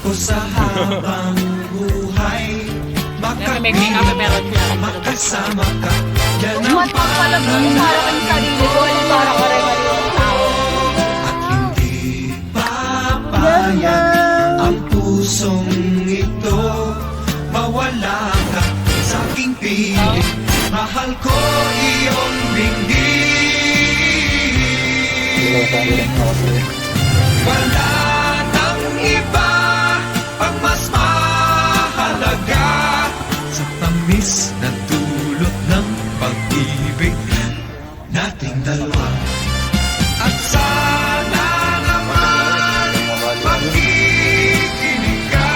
ko sa habang buhay. Makasama ka, yan ang at hindi papayag ang pusong ito mawala ka sa aking piling. Mahal ko iyong dinggin. Wala nang iba ang mas mahalaga sa tamis na dulot ng pag-ibig nating dalawa. At sana naman makikinig ka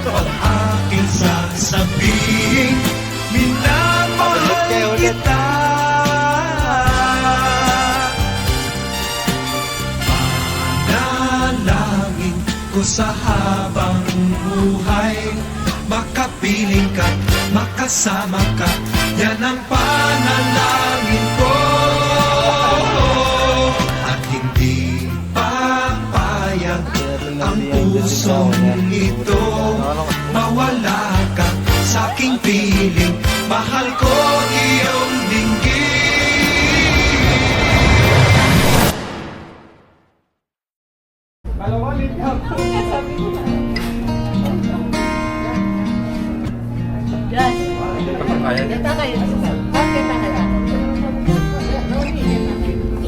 pag aking sasabihin, minamahal kita. Panalangin ko sa habang buhay, makapiling ka, makasama ka, yan ang panalangin ko. At hindi papayag ang pusong ito mawala ka sa aking piling. Mahal ko iyong dinggin.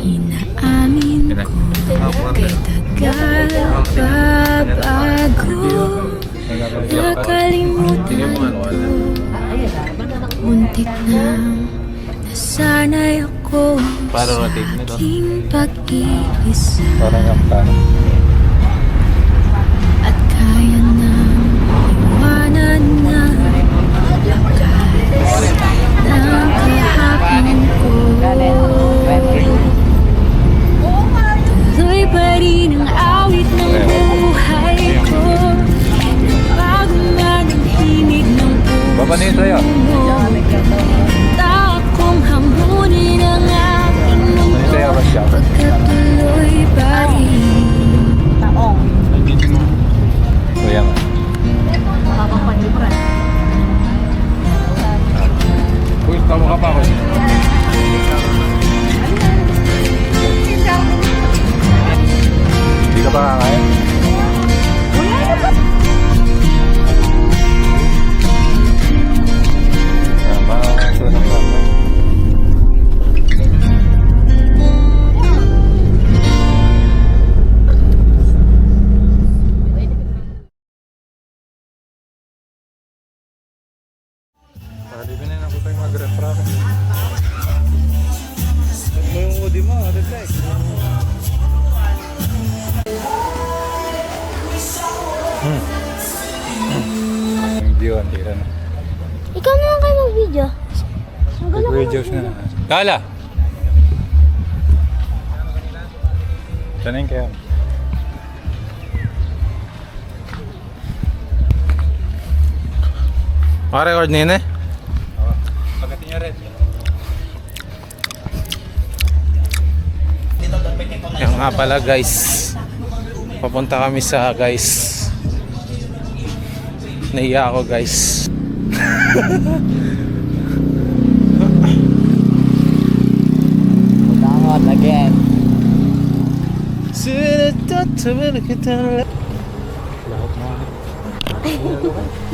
Inaamin ko kay tagal babago. Nakalimutan ko, muntik na nasanay ako sa aking pag-iisa. At kaya nang iwanan na lakas ng kahapon ko. Tuloy pa rin ang awit ng buhay ko. Bago man ang himig ng puso mo, takong hamunin ang aking mundo. Pagkatuloy pa rin. Uy, tama ka pa ako. Hindi ka pa kakain? Tama, ito lang lang. Dito na ako tayo mag-refract. Huwag mo yung hoodie mo, reflect. Video, ang tira na. Ikaw naman kayo mag-video. Mag-videos na. Kala! Sana yung kaya. Maka-record na yun eh. Pagdating niya red. Yan nga pala guys. Papunta kami sa guys. Nahiya ako guys. Butangot again.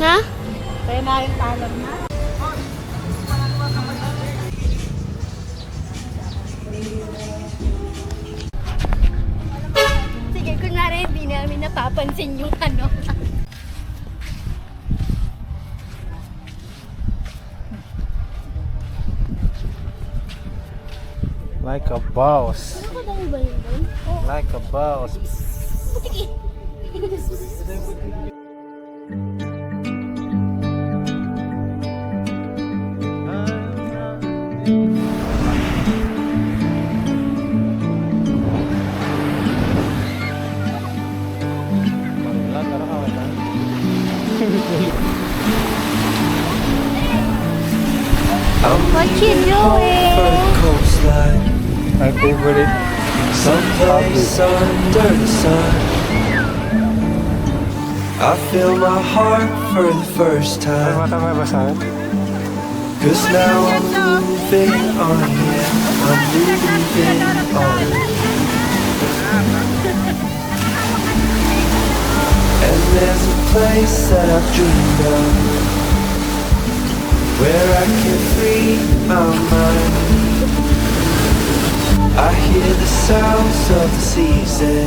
Na? Kaya na yung talon na. Sige, kunwari hindi namin napapansin yung ano. Like a boss. Ano ba ba yun doon? Like a boss. Sige. What you doing? Coastline, My favorite. someplace under the sun. I feel my heart for the first time. Tama ba sa akin? Cause now I'm moving on, yeah, I'm moving on. And there's a place that I've dreamed of, where I can free my mind. I hear the sounds of the season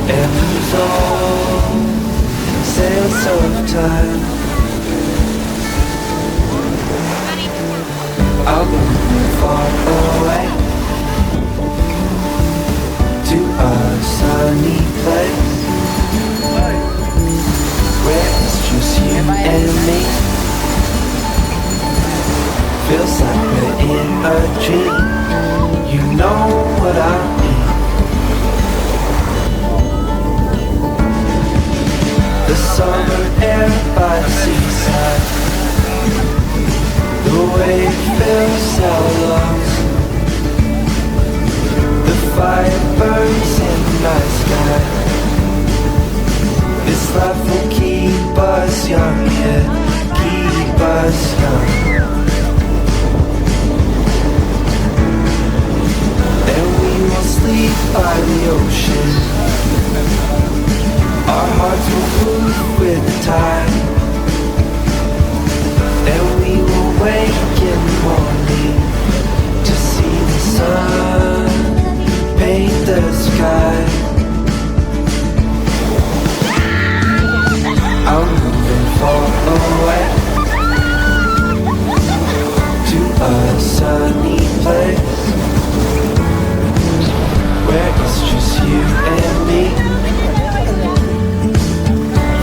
and lose all sense of time. I'll go far away to a sunny place where it's just you and me. Feels like we're in a dream. You know what I mean. The summer air by the seaside, the way it fills our lungs, the fire burns in the night sky. This life will keep us young, yeah, keep us young. And we will sleep by the ocean. Our hearts will move with the tide. And we will wake in the morning to see the sun paint the sky. I'm moving far away to a sunny place where it's just you and me.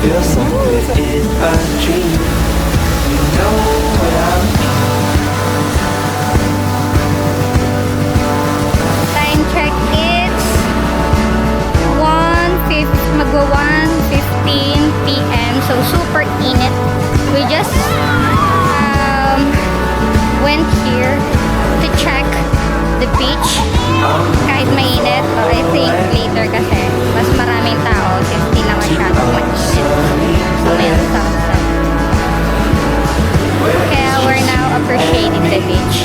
Feels like we're in a dream. You know what I mean. Time check, it's 1:15 p.m. So super init. We just went here to check the beach. Kahit mainit, or I think later kasi mas maraming tao since di na masyadong mainit. So mayroon sunset. Kaya we're now appreciating the beach.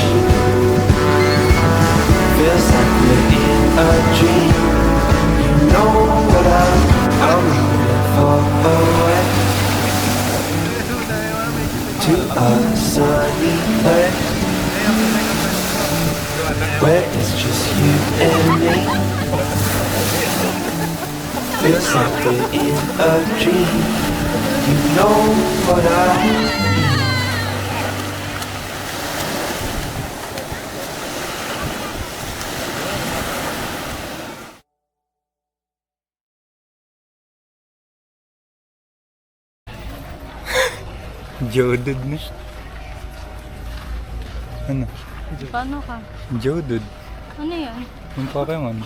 Feels like we're in a dream. You know what I'm moving far away to a sunny place where it's just you and me. Feels like we're in a dream. You know what I mean. Jodod na. Ano? Paano ka? Jodod. Ano yan? Yung Pokemon.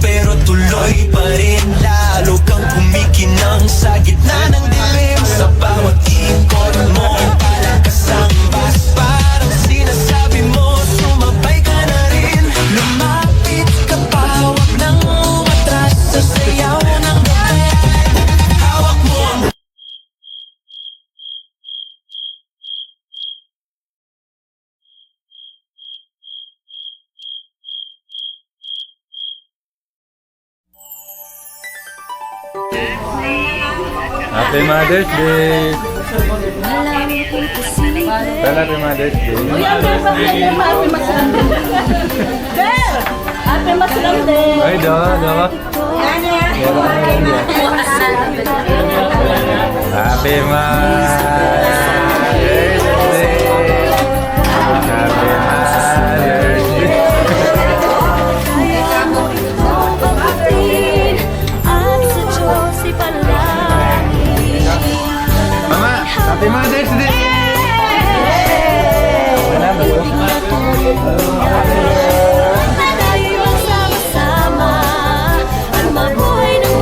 Pero tuloy pa rin, lalo kang kumikinang sa gitna ng dilim. Sa bawat ikot mo, palakas ang bas. Parang sinasabi mo, sumabay ka na rin. Lumapit ka pa, huwag nang umatras sa sayaw ng gabi. Hawak mo ang Happy Mother's Day! Well, Happy Mother's Day! Ate Maslam din! Ay, dawa. Happy Mother's Day. Happy Mother's Day. kapatid at sa Diyos ipalagi. Mama, Happy Mother's Day. Tayo magsama-sama at mabuhay ng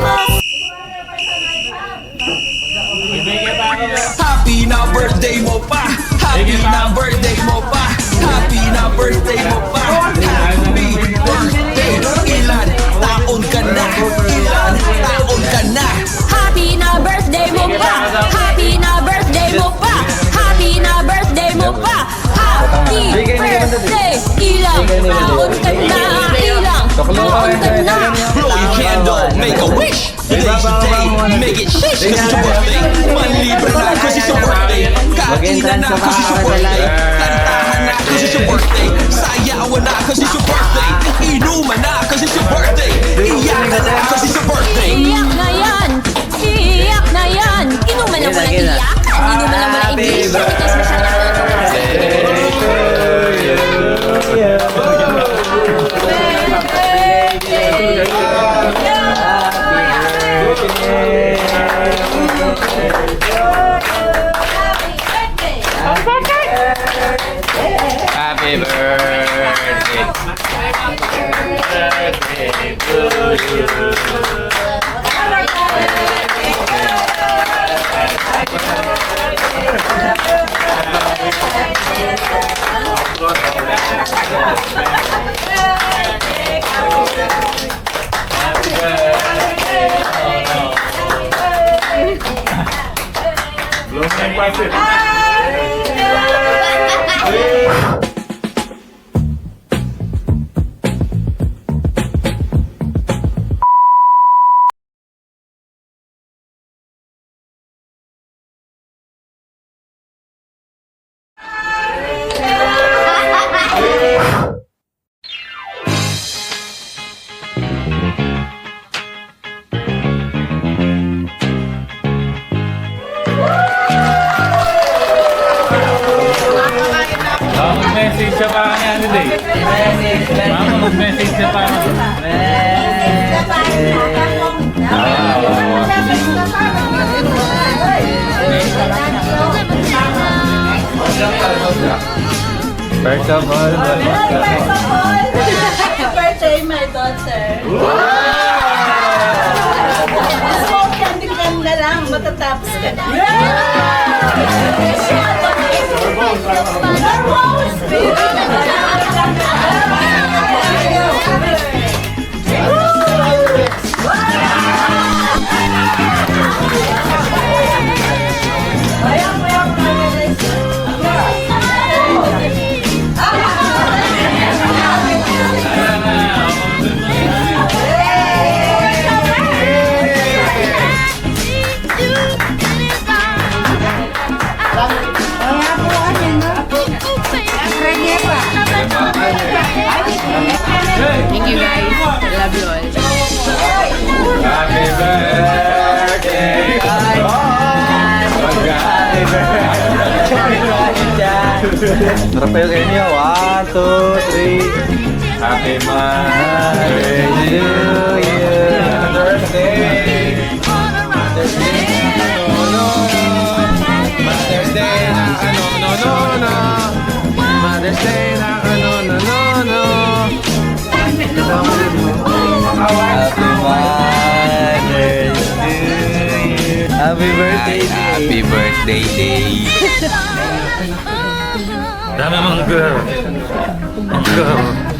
Happy na birthday mo pa! Happy na birthday mo pa! Happy na birthday mo pa! Happy birthday! Ilan taon ka na? Ilan taon ka na? Happy na birthday mo pa! Happy na birthday mo pa! Happy na birthday mo pa! Happy birthday! Ilang taon ka na? Ilang taon ka na? Blow your candle, make a wish! Today's your day, make it shish! Cause it's your birthday! Manlibre na cause it's your birthday! Kainan na cause it's your birthday! Kantahan na cause it's your birthday! Sayawan na cause it's your birthday! Inuman na cause it's your birthday! Iyakan na cause it's your birthday! Iyak na yan! Iyak na yan! Inuman na mo na iyak! Inuman na mo na English! Tapos masyadong Happy birthday. Birthday to you. Mag-message siya pa nga ano day. Mama, mag-message siya pa. First of all, Birthday, my daughter. Smoke candy na lang, matatapos ka na. Thank you guys. I love you all. happy birthday. Happy birthday. Rafael Enyo, 1, 2, 3. Happy Mother's Day. Mother's Day na ano, no, no, no. Mother's Day na ano, no, no, no. Happy Mother's Day. Happy birthday, Happy birthday day! Dami mong girl. Girl.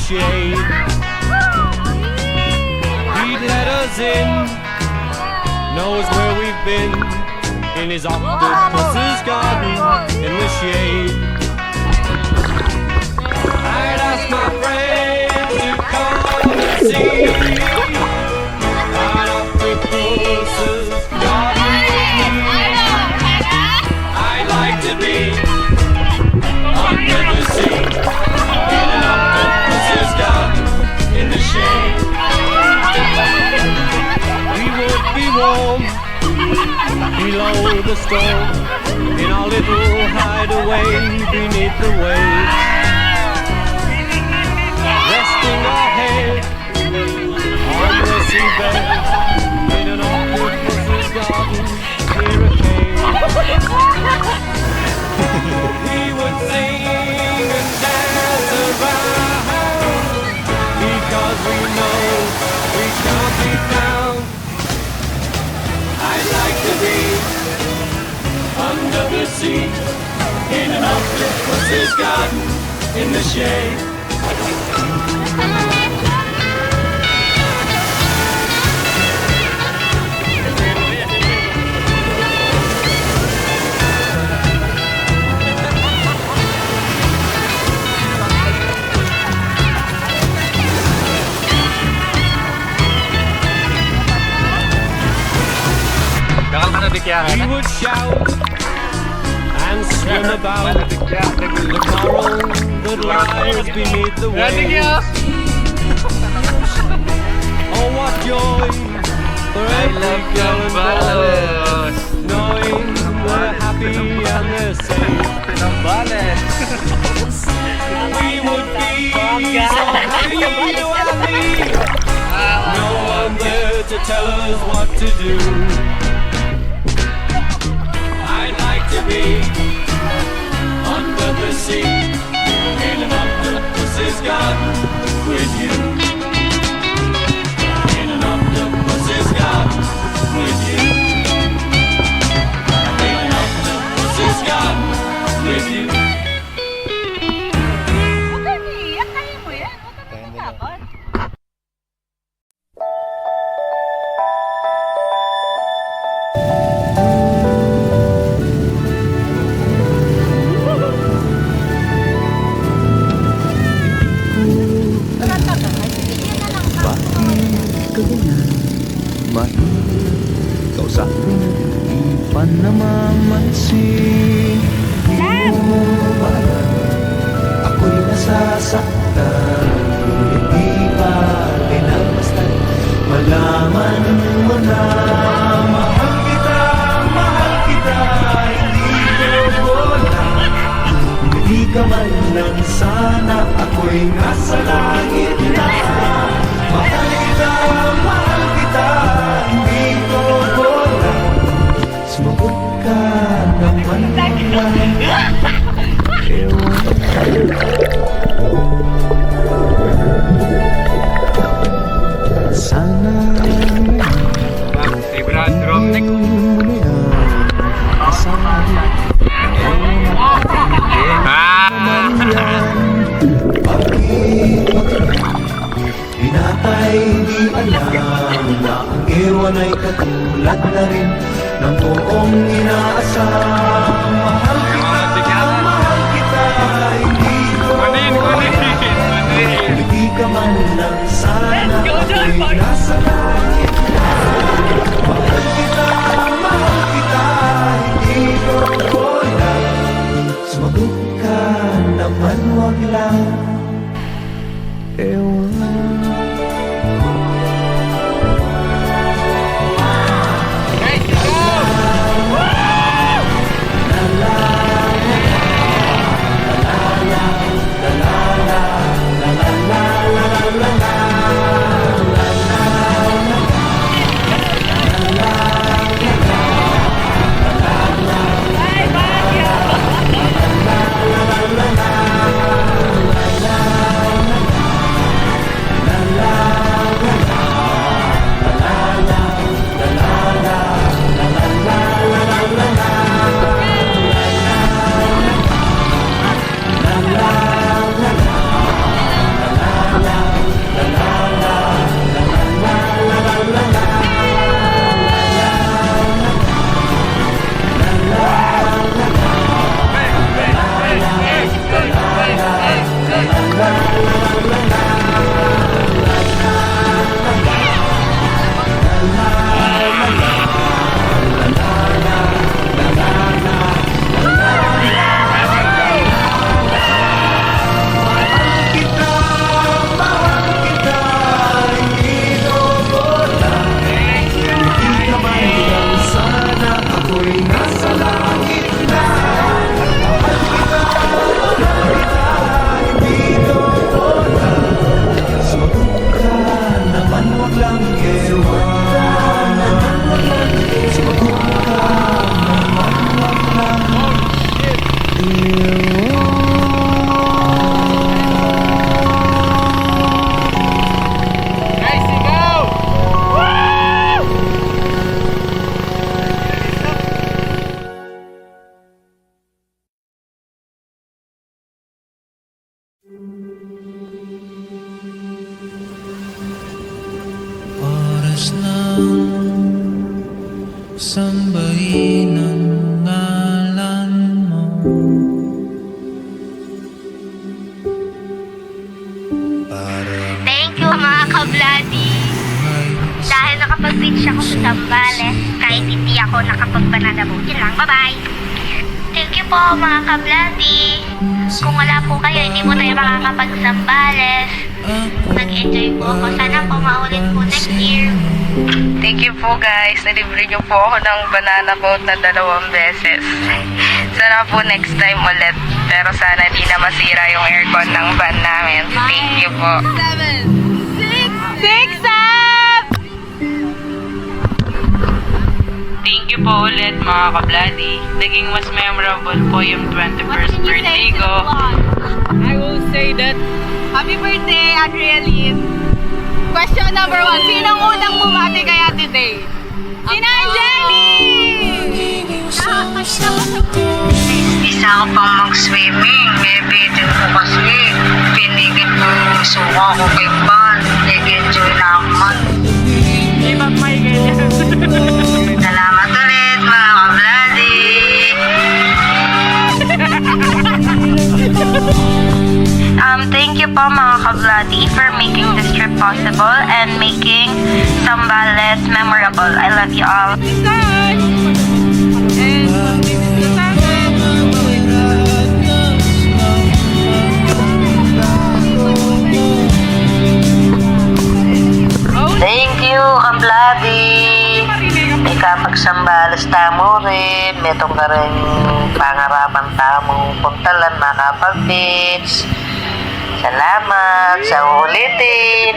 shade. He'd let us in, knows where we've been, in his octopus's garden in the shade. I'd ask my friends to come and see an octopus's garden with me. I'd like to be under the sea in an octopus's garden in the shade. We would be warm below the storm in our little hideaway beneath the waves, resting our head on the seabed in an octopus's garden near a cave. We would sing and dance around because we know we can't be found. I'd like to be under the sea in an octopus's garden in the shade. We would shout and swim about the coral that lies beneath the waves. Oh, what joy for every girl and boy, knowing we're happy and they're safe. We would be so happy, you and me. No one there to tell us what to do. I'd like to be under the sea in an octopus's garden with you. In an octopus's garden with you. In an octopus's garden with you. Kausapin, di pa namamansin. Ako'y nasasaktan, hindi pa pinagmastan. Malaman mo na mahal kita, hindi ko lang. Hindi ka man lang sana, ako'y nasa langit na. Mahal kita, hindi ko lang. Sumagot ka naman lang. Sana Drumstick. Pinatay di alam na ang ewan ay katulad na rin ng toong inaasam. Mahal kita, hindi ko hindi ka man lang sana, ako'y nasa langit na. Mahal kita, hindi ko lang. Sumagot ka naman, wag lang. ewan. Sambahin ang ngalan mo. Thank you mga ka-bloody. Dahil nakapag-reach ako sa Zambales, kahit hindi ako nakapag-banana boat. Yun lang, bye-bye. Thank you po mga ka-bloody. Kung wala po kayo, hindi po tayo makakapag-Zambales. Nag-enjoy po ako. Sana po maulit po next year. Thank you po guys. Nalibre niyo po ako ng banana boat na 2 beses. Sana po next time ulit. Pero sana di na masira yung aircon ng van namin. Thank you po. 6, 7! Thank you po ulit mga ka-bloody. Naging mas memorable po yung 21st birthday ko. I will say that happy birthday, Adrialine. Question number 1. Sinong unang bumati kay Ate Day? Sina Jenny! Isa ako pang mag-swimming. Bibitin ko kasi. Pinigit ko yung suka ko kay Pan. Nag-enjoy na ako man. Salamat ulit mga ka-bloody. Thank you po mga ka-bloody for making this trip possible and making Zambales memorable. I love you all. Thank you, ka-bloody. Ikapag Zambales tamo rin. Metong ka rin pangarapan tamong puntalan makapag-beach. Salamat sa ulitin.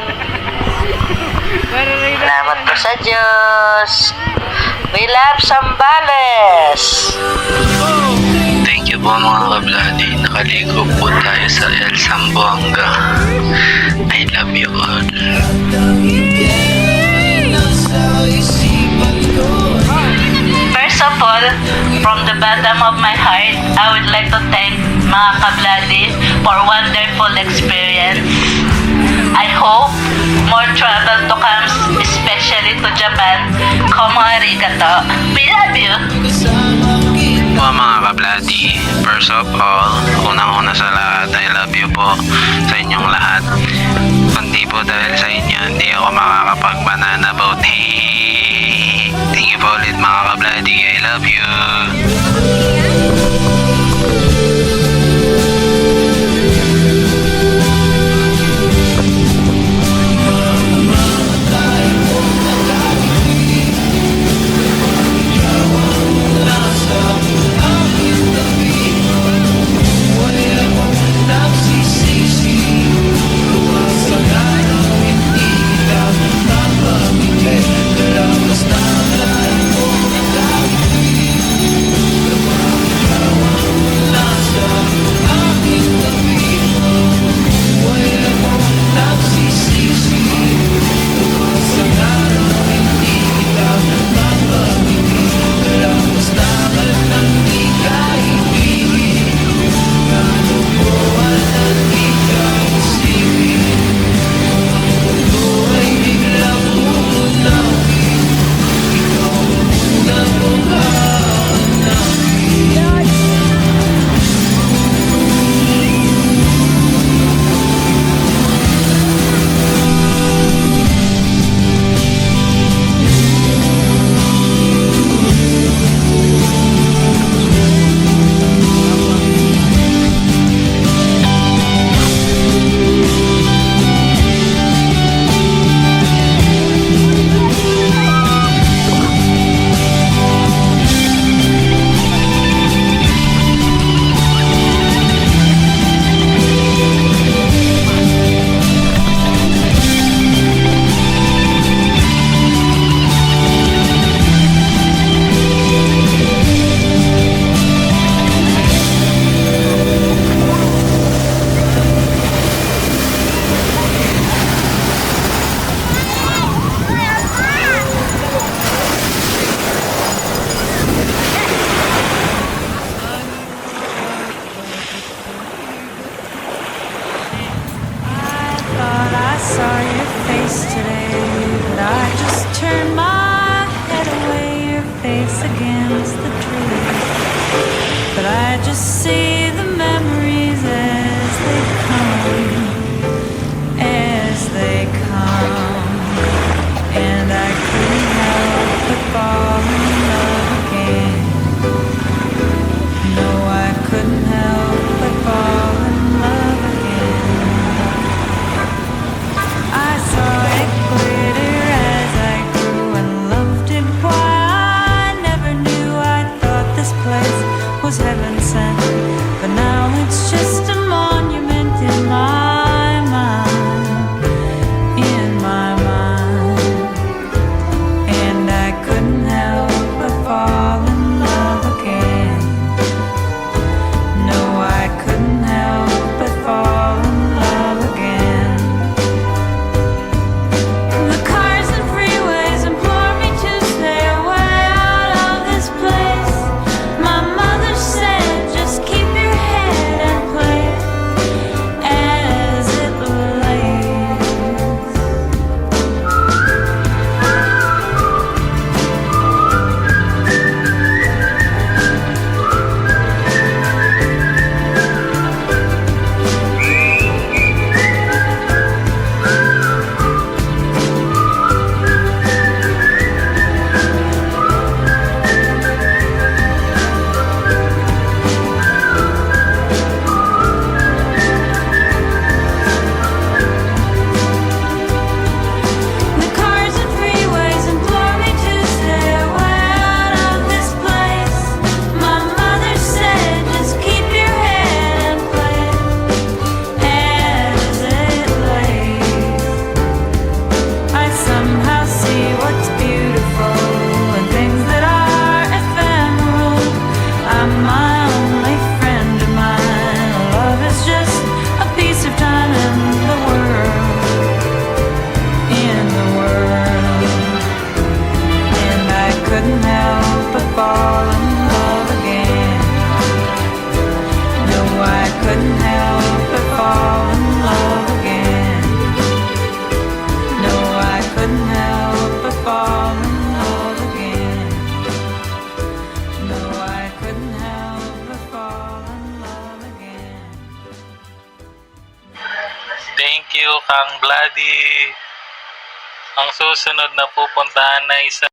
Salamat po sa Diyos. We love Zambales. Thank you po mga ka-bloody. Nakaligo po tayo sa El Zamboanga. I love you all. First of all, from the bottom of my heart, I would like to thank mga ka-bloody for wonderful experience. I hope more travel to come, especially to Japan. Komo arigato. We love you. Po mga ka-bloody, first of all, unang-una sa lahat, I love you po sa inyong lahat. Kundi po dahil sa inyo, hindi ako makakapag-banana boat. Thank you po ulit mga ka-bloody. I love you. face against the truth. But I just see the memories as they come, as they come. And I couldn't help but fall in love again. No, I couldn't help but fall in love again. I saw it glitter as I grew and loved it. Why I never knew. I thought this place was heaven sent, but now it's just a monument in my mind, in my mind. And I couldn't help but fall in love again. No, I couldn't help but fall in love again. The cars and freeways implore me to stay away out of this place. My mother said, just keep your head and play as it lays. The cars and freeways implore me to stay away out of this place. My mother said, just keep your head and play as it lays. I somehow see what's beautiful and things that are ephemeral. I'm my only friend of mine. Love is just a piece of time in the world, in the world. And I couldn't help but fall in love again. No, I couldn't help but fall in love again. No, I couldn't help but fall in love again. No, I couldn't help but fall in love again. Thank you, Kang Bloody. Ang susunod na pupuntahan na isa